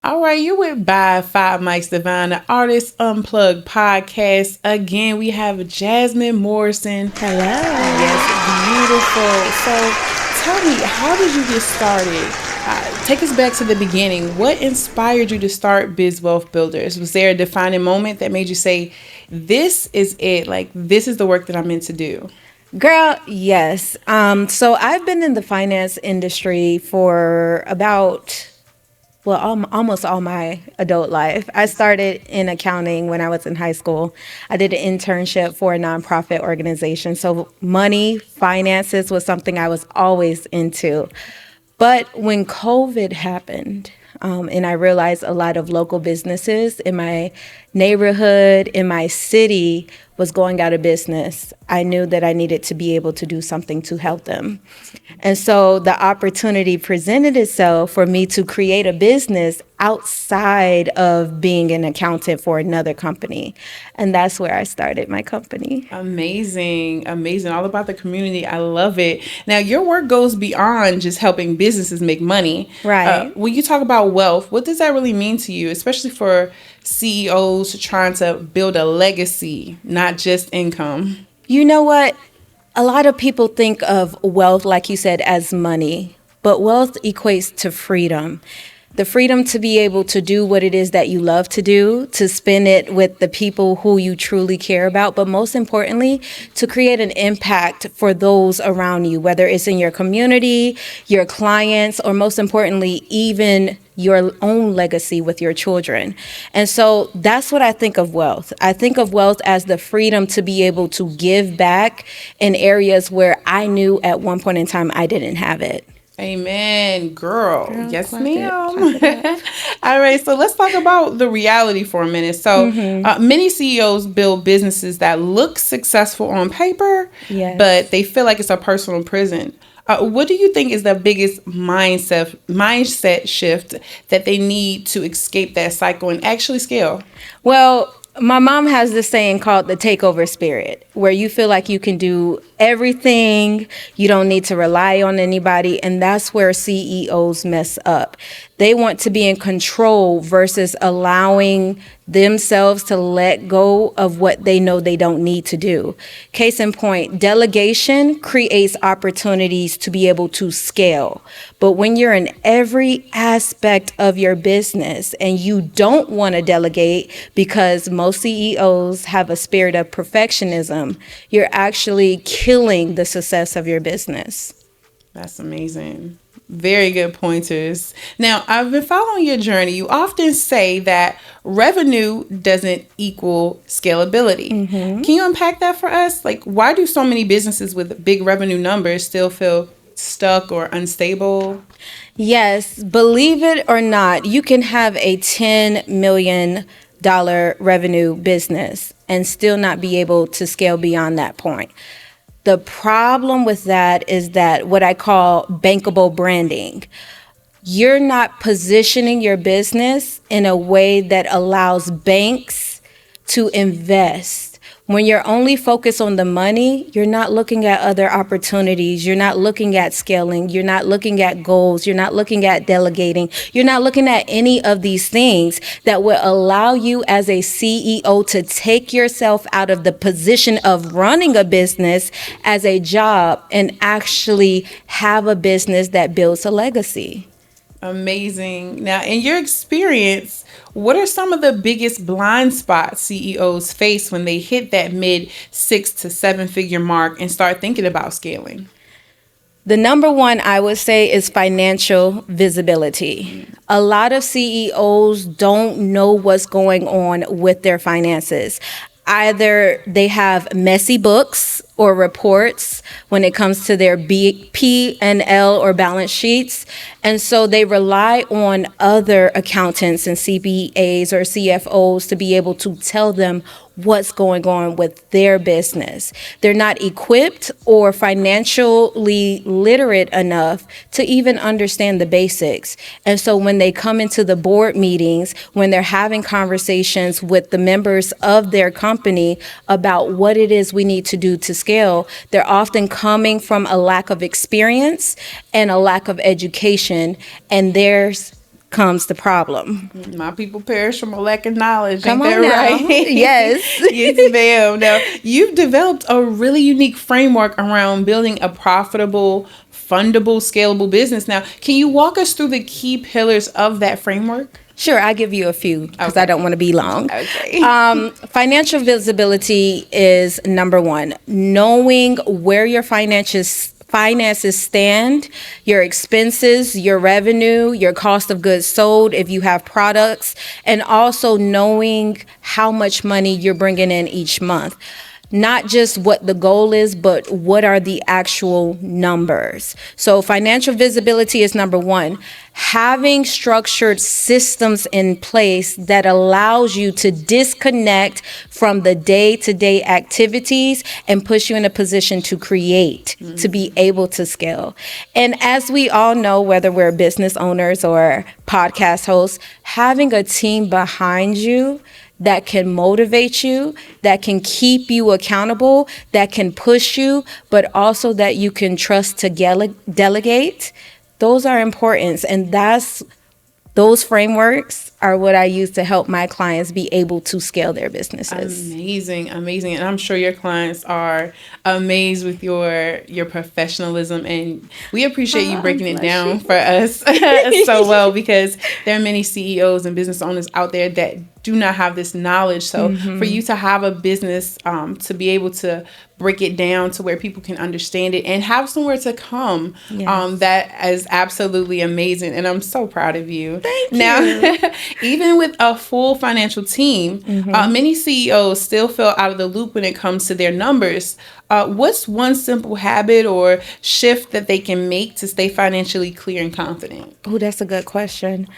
All right, you went by Five Mics Divine, the Artist Unplugged Podcast. Again, we have Jasmyn Morrison. Hello. Yes, beautiful. So tell me, how did you get started? Take us back to the beginning. What inspired you to start Biz Wealth Builders? Was there a defining moment that made you say, this is it, like this is the work that I'm meant to do? Girl, yes. So I've been in the finance industry for almost all my adult life. I started in accounting when I was in high school. I did an internship for a nonprofit organization. So money, finances was something I was always into. But when COVID happened, and I realized a lot of local businesses in my neighborhood, in my city, was going out of business, I knew that I needed to be able to do something to help them. And so the opportunity presented itself for me to create a business outside of being an accountant for another company. And that's where I started my company. Amazing. All about the community. I love it. Now, your work goes beyond just helping businesses make money. Right. When you talk about wealth, what does that really mean to you, especially for CEOs trying to build a legacy, not just income? You know what? A lot of people think of wealth, like you said, as money, but wealth equates to freedom. The freedom to be able to do what it is that you love to do, to spend it with the people who you truly care about, but most importantly, to create an impact for those around you, whether it's in your community, your clients, or most importantly, even your own legacy with your children. And so that's what I think of wealth. I think of wealth as the freedom to be able to give back in areas where I knew at one point in time I didn't have it. Amen, girl. Yes, ma'am. All right, so let's talk about the reality for a minute. So many CEOs build businesses that look successful on paper, Yes. but they feel like it's a personal prison. What do you think is the biggest mindset shift that they need to escape that cycle and actually scale? Well, my mom has this saying called the takeover spirit, where you feel like you can do everything, you don't need to rely on anybody, and that's where CEOs mess up. They want to be in control versus allowing themselves to let go of what they know they don't need to do. Case in point, delegation creates opportunities to be able to scale. But when you're in every aspect of your business and you don't want to delegate because most CEOs have a spirit of perfectionism, you're actually killing the success of your business. That's amazing. Very good pointers. Now, I've been following your journey. You often say that revenue doesn't equal scalability. Can you unpack that for us? Like, why do so many businesses with big revenue numbers still feel stuck or unstable? Yes, believe it or not, you can have a $10 million revenue business and still not be able to scale beyond that point. The problem with that is that what I call bankable branding. You're not positioning your business in a way that allows banks to invest. When you're only focused on the money, you're not looking at other opportunities. You're not looking at scaling. You're not looking at goals. You're not looking at delegating. You're not looking at any of these things that will allow you as a CEO to take yourself out of the position of running a business as a job and actually have a business that builds a legacy. Amazing. Now, in your experience, what are some of the biggest blind spots CEOs face when they hit that mid 6 to 7 figure mark and start thinking about scaling? The number one, I would say, is financial visibility. A lot of CEOs don't know what's going on with their finances. Either they have messy books or reports when it comes to their P&L or balance sheets. And so they rely on other accountants and CPAs or CFOs to be able to tell them what's going on with their business. They're not equipped or financially literate enough to even understand the basics. And so when they come into the board meetings, when they're having conversations with the members of their company about what it is we need to do to scale, they're often coming from a lack of experience and a lack of education. And there's comes the problem. My people perish from a lack of knowledge. Come Ain't on that now. right? Yes. Yes, ma'am. Now, you've developed a really unique framework around building a profitable, fundable, scalable business. Now, can you walk us through the key pillars of that framework? Sure, I'll give you a few because Okay. I don't want to be long. Okay. Financial visibility is number one. Knowing where your finances stand, your expenses, your revenue, your cost of goods sold if you have products, and also knowing how much money you're bringing in each month. Not just what the goal is, but what are the actual numbers. So financial visibility is number one. Having structured systems in place that allows you to disconnect from the day-to-day activities and push you in a position to create, to be able to scale. And as we all know, whether we're business owners or podcast hosts, having a team behind you that can motivate you, that can keep you accountable, that can push you, but also that you can trust to delegate. Those are important. And those frameworks are what I use to help my clients be able to scale their businesses. Amazing, amazing. And I'm sure your clients are amazed with your professionalism, and we appreciate you breaking it down for us so well, because there are many CEOs and business owners out there that do not have this knowledge. So for you to have a business, to be able to break it down to where people can understand it and have somewhere to come, that is absolutely amazing. And I'm so proud of you. Thank you. Now, even with a full financial team, many CEOs still feel out of the loop when it comes to their numbers. What's one simple habit or shift that they can make to stay financially clear and confident? Oh, that's a good question.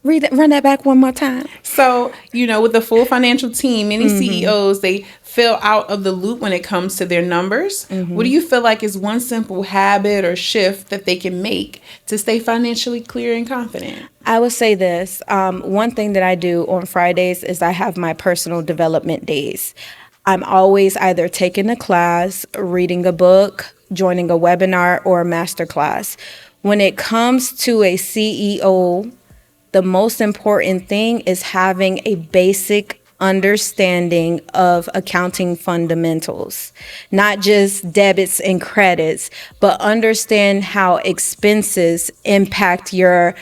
Run that back one more time. So, with a full financial team, many CEOs, they feel out of the loop when it comes to their numbers. What do you feel like is one simple habit or shift that they can make to stay financially clear and confident? I would say this. One thing that I do on Fridays is I have my personal development days. I'm always either taking a class, reading a book, joining a webinar, or a master class. When it comes to a CEO, the most important thing is having a basic understanding of accounting fundamentals, not just debits and credits, but understand how expenses impact your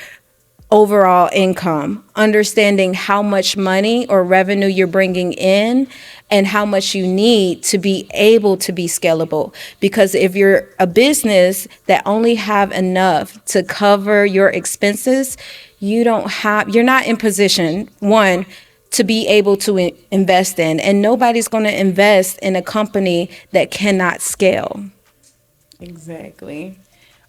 overall income, understanding how much money or revenue you're bringing in and how much you need to be able to be scalable. Because if you're a business that only have enough to cover your expenses, you're not in position, one, to be able to invest in, and nobody's going to invest in a company that cannot scale. Exactly.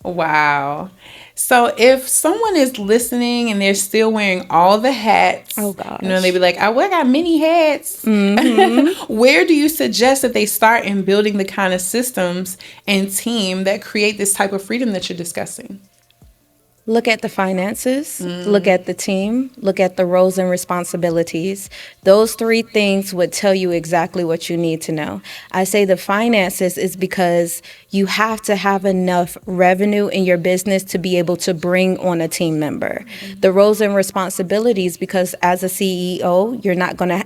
Wow. So if someone is listening and they're still wearing all the hats, oh gosh, they be like, I got many hats. Where do you suggest that they start in building the kind of systems and team that create this type of freedom that you're discussing? Look at the finances, look at the team, look at the roles and responsibilities. Those three things would tell you exactly what you need to know. I say the finances is because you have to have enough revenue in your business to be able to bring on a team member. The roles and responsibilities, because as a CEO,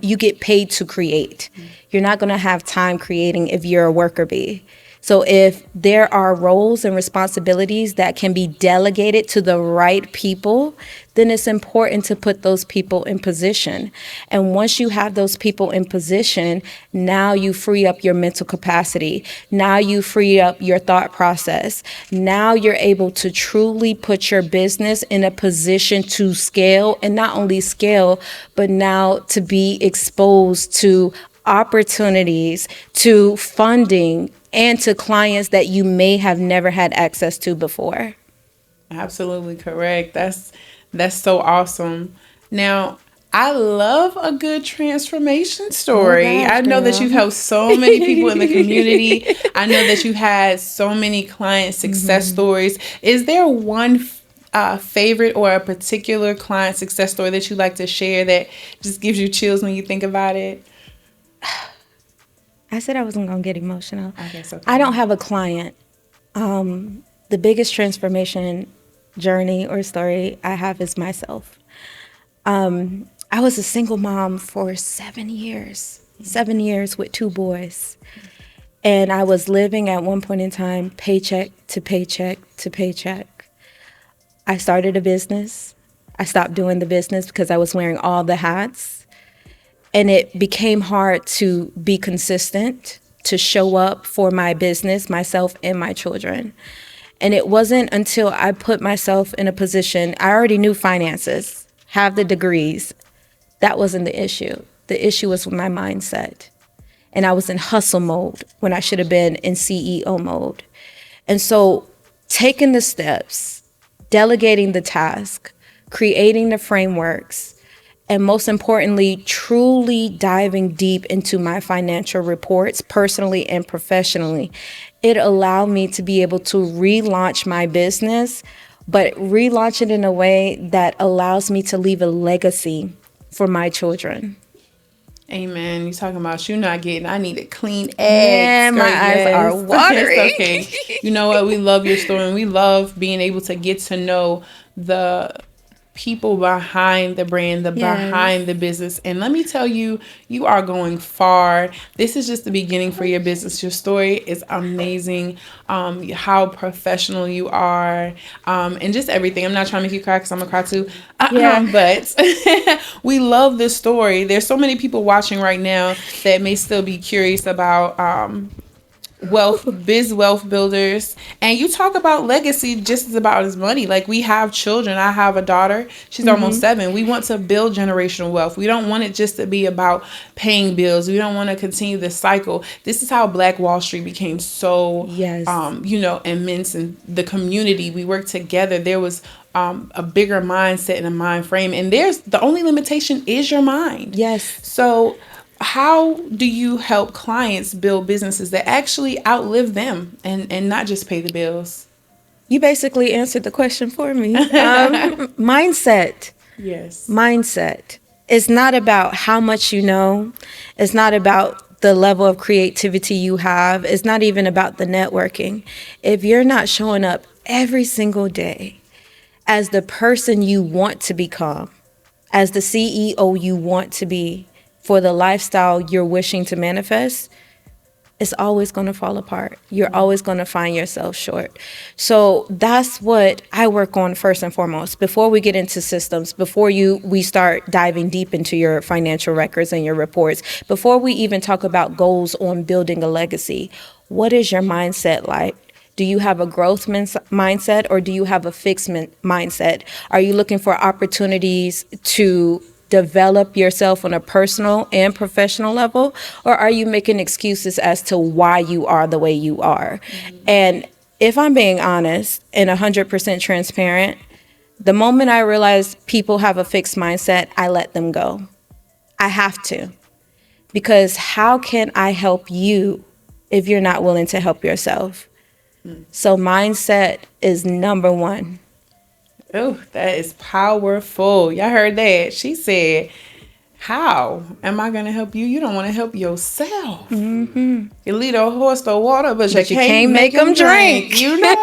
you get paid to create. You're not going to have time creating if you're a worker bee. So if there are roles and responsibilities that can be delegated to the right people, then it's important to put those people in position. And once you have those people in position, now you free up your mental capacity. Now you free up your thought process. Now you're able to truly put your business in a position to scale, and not only scale, but now to be exposed to opportunities, to funding, and to clients that you may have never had access to before. Absolutely correct. That's so awesome. Now, I love a good transformation story. Oh gosh, I know that girl. you've helped so many people in the community. I know that you've had so many client success stories. Is there one favorite or a particular client success story that you like to share that just gives you chills when you think about it? I said I wasn't going to get emotional. Okay. I don't have a client. The biggest transformation journey or story I have is myself. I was a single mom for 7 years with 2 boys. And I was living at one point in time, paycheck to paycheck to paycheck. I started a business. I stopped doing the business because I was wearing all the hats. And it became hard to be consistent, to show up for my business, myself, and my children. And it wasn't until I put myself in a position, I already knew finances, have the degrees. That wasn't the issue. The issue was my mindset. And I was in hustle mode when I should have been in CEO mode. And so taking the steps, delegating the task, creating the frameworks, and most importantly, truly diving deep into my financial reports, personally and professionally, it allowed me to be able to relaunch my business, but relaunch it in a way that allows me to leave a legacy for my children. Amen. You talking about you not getting, I need a clean egg. Yeah, my eyes are watering. It's okay. You know what? We love your story, and we love being able to get to know the people behind the brand, behind the business. And let me tell you, you are going far. This is just the beginning for your business. Your story is amazing. How professional you are, and just everything. I'm not trying to make you cry because I'm gonna cry too. But we love this story. There's so many people watching right now that may still be curious about wealth builders, and you talk about legacy just as about as money. Like, we have children. I have a daughter, she's almost 7. We want to build generational wealth. We don't want it just to be about paying bills. We don't want to continue the cycle. This is how Black Wall Street became so immense in the community. We worked together. There was a bigger mindset and a mind frame, and there's the only limitation is your mind. So how do you help clients build businesses that actually outlive them and not just pay the bills? You basically answered the question for me. Mindset. Yes. Mindset. It's not about how much you know. It's not about the level of creativity you have. It's not even about the networking. If you're not showing up every single day as the person you want to become, as the CEO you want to be, for the lifestyle you're wishing to manifest, it's always going to fall apart. You're always going to find yourself short. So that's what I work on first and foremost. Before we get into systems, before we start diving deep into your financial records and your reports, before we even talk about goals on building a legacy, what is your mindset like? Do you have a growth mindset, or do you have a fixed mindset? Are you looking for opportunities to develop yourself on a personal and professional level, or are you making excuses as to why you are the way you are? And if I'm being honest and 100% transparent, the moment I realize people have a fixed mindset, I let them go. I have to. Because how can I help you if you're not willing to help yourself? So mindset is number one. Oh, that is powerful. Y'all heard that? She said, how am I going to help you? You don't want to help yourself. Mm-hmm. You lead a horse to water, but you can't make them drink. You know?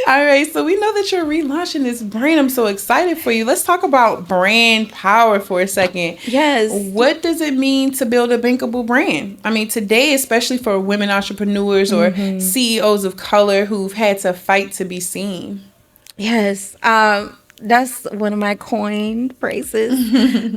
All right. So we know that you're relaunching this brand. I'm so excited for you. Let's talk about brand power for a second. Yes. What does it mean to build a bankable brand? I mean, today, especially for women entrepreneurs or CEOs of color who've had to fight to be seen. Yes. That's one of my coined phrases.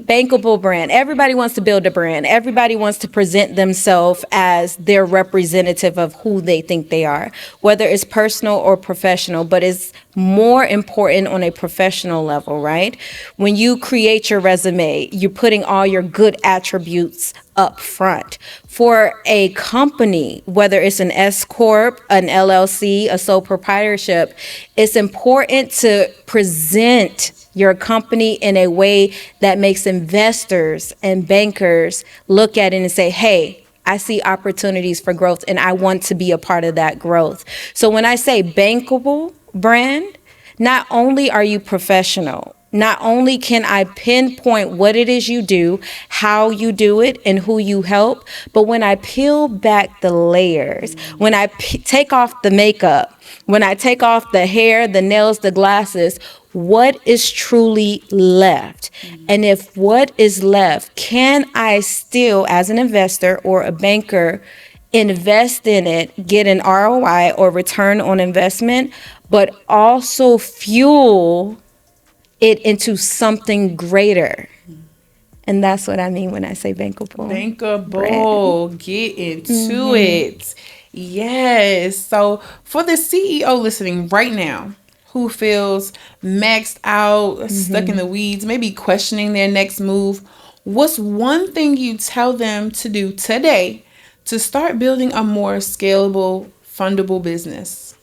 Bankable brand. Everybody wants to build a brand. Everybody wants to present themselves as their representative of who they think they are, whether it's personal or professional, but it's more important on a professional level, right? When you create your resume, you're putting all your good attributes up front. For a company, whether it's an S Corp, an LLC, a sole proprietorship, it's important to present your company in a way that makes investors and bankers look at it and say, hey, I see opportunities for growth and I want to be a part of that growth. So when I say bankable brand, not only are you professional, Not only can I pinpoint what it is you do, how you do it, and who you help, but when I peel back the layers, when I take off the makeup, when I take off the hair, the nails, the glasses, what is truly left? And if what is left, can I still, as an investor or a banker, invest in it, get an ROI or return on investment, but also fuel it into something greater? And that's what I mean when I say bankable. Bankable. Get into it. Yes. So for the CEO listening right now who feels maxed out, stuck in the weeds, maybe questioning their next move, what's one thing you tell them to do today to start building a more scalable, fundable business?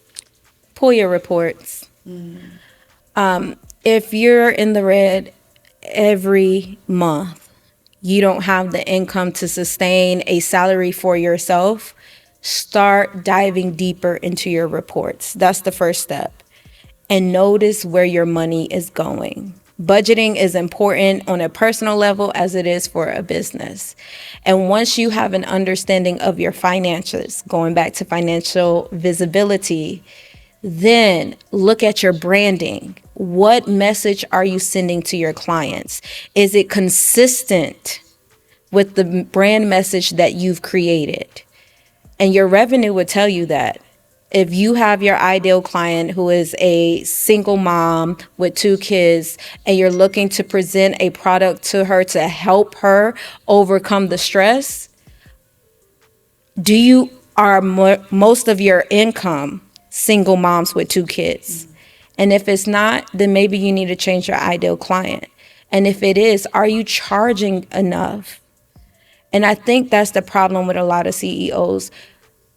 Pull your reports. If you're in the red every month, you don't have the income to sustain a salary for yourself, start diving deeper into your reports. That's the first step. And notice where your money is going. Budgeting is important on a personal level as it is for a business. And once you have an understanding of your finances, going back to financial visibility, then look at your branding. What message are you sending to your clients? Is it consistent with the brand message that you've created? And your revenue would tell you that. If you have your ideal client who is a single mom with 2 kids and you're looking to present a product to her to help her overcome the stress, are most of your income single moms with 2 kids? And if it's not, then maybe you need to change your ideal client. And if it is, are you charging enough? And I think that's the problem with a lot of CEOs.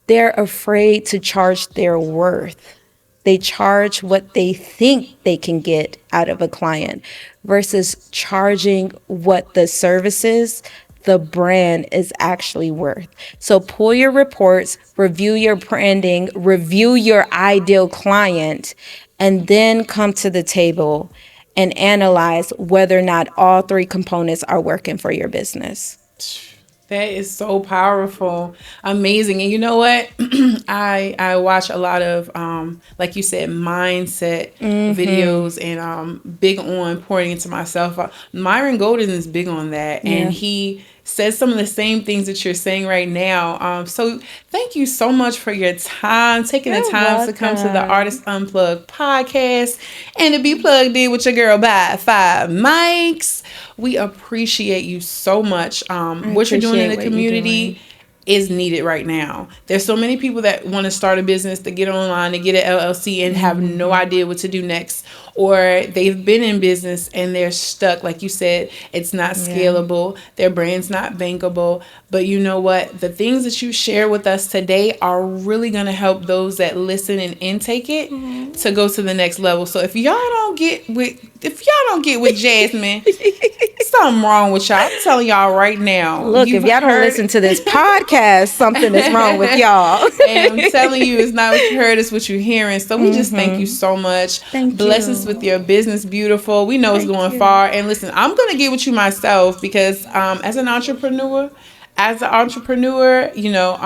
They're afraid to charge their worth. They charge what they think they can get out of a client versus charging what the services, the brand is actually worth. So pull your reports, review your branding, review your ideal client, and then come to the table and analyze whether or not all 3 components are working for your business. That is so powerful. Amazing. And you know what? I watch a lot of, like you said, mindset videos and big on pouring into myself. Myron Golden is big on that. And he says some of the same things that you're saying right now. So thank you so much for your time, taking the time to come to the Artist Unplugged podcast and to be plugged in with your girl by 5 mics. We appreciate you so much. What you're doing in the community is needed right now. There's so many people that want to start a business, to get online, to get an LLC and have no idea what to do next. Or they've been in business and they're stuck. Like you said, it's not scalable. Their brand's not bankable. But you know what? The things that you share with us today are really going to help those that listen and intake it to go to the next level. So if y'all don't get with Jasmyn, something wrong with y'all. I'm telling y'all right now. Look, if y'all don't listen to this podcast, something is wrong with y'all. And I'm telling you, it's not what you heard, it's what you're hearing. So we just thank you so much. Blessings with your business, beautiful. We know it's going far. And listen, I'm going to get with you myself because as an entrepreneur, you know,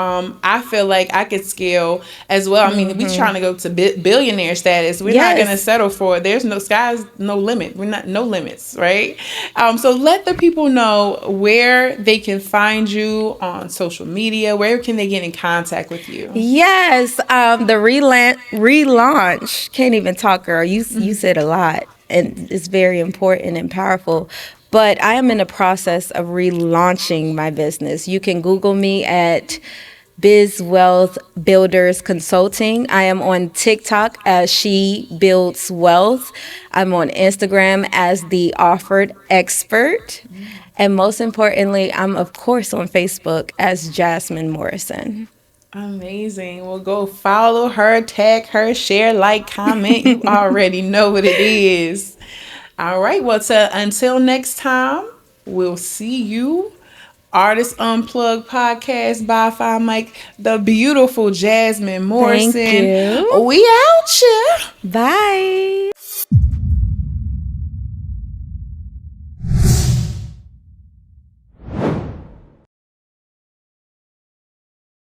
I feel like I could scale as well. I mean, we're trying to go to billionaire status. We're not going to settle for it. There's sky's no limit. No limits, right? So let the people know where they can find you on social media. Where can they get in contact with you? Yes, the relaunch. Can't even talk, girl. You said a lot, and it's very important and powerful. But I am in the process of relaunching my business. You can Google me at Biz Wealth Builders Consulting. I am on TikTok as She Builds Wealth. I'm on Instagram as The Offered Expert. And most importantly, I'm of course on Facebook as Jasmyn Morrison. Amazing. Well, go follow her, tag her, share, like, comment. You already know what it is. All right. Well, until next time, we'll see you. Artist Unplugged Podcast by 5 Mic, the beautiful Jasmyn Morrison. Thank you. We out here. Bye.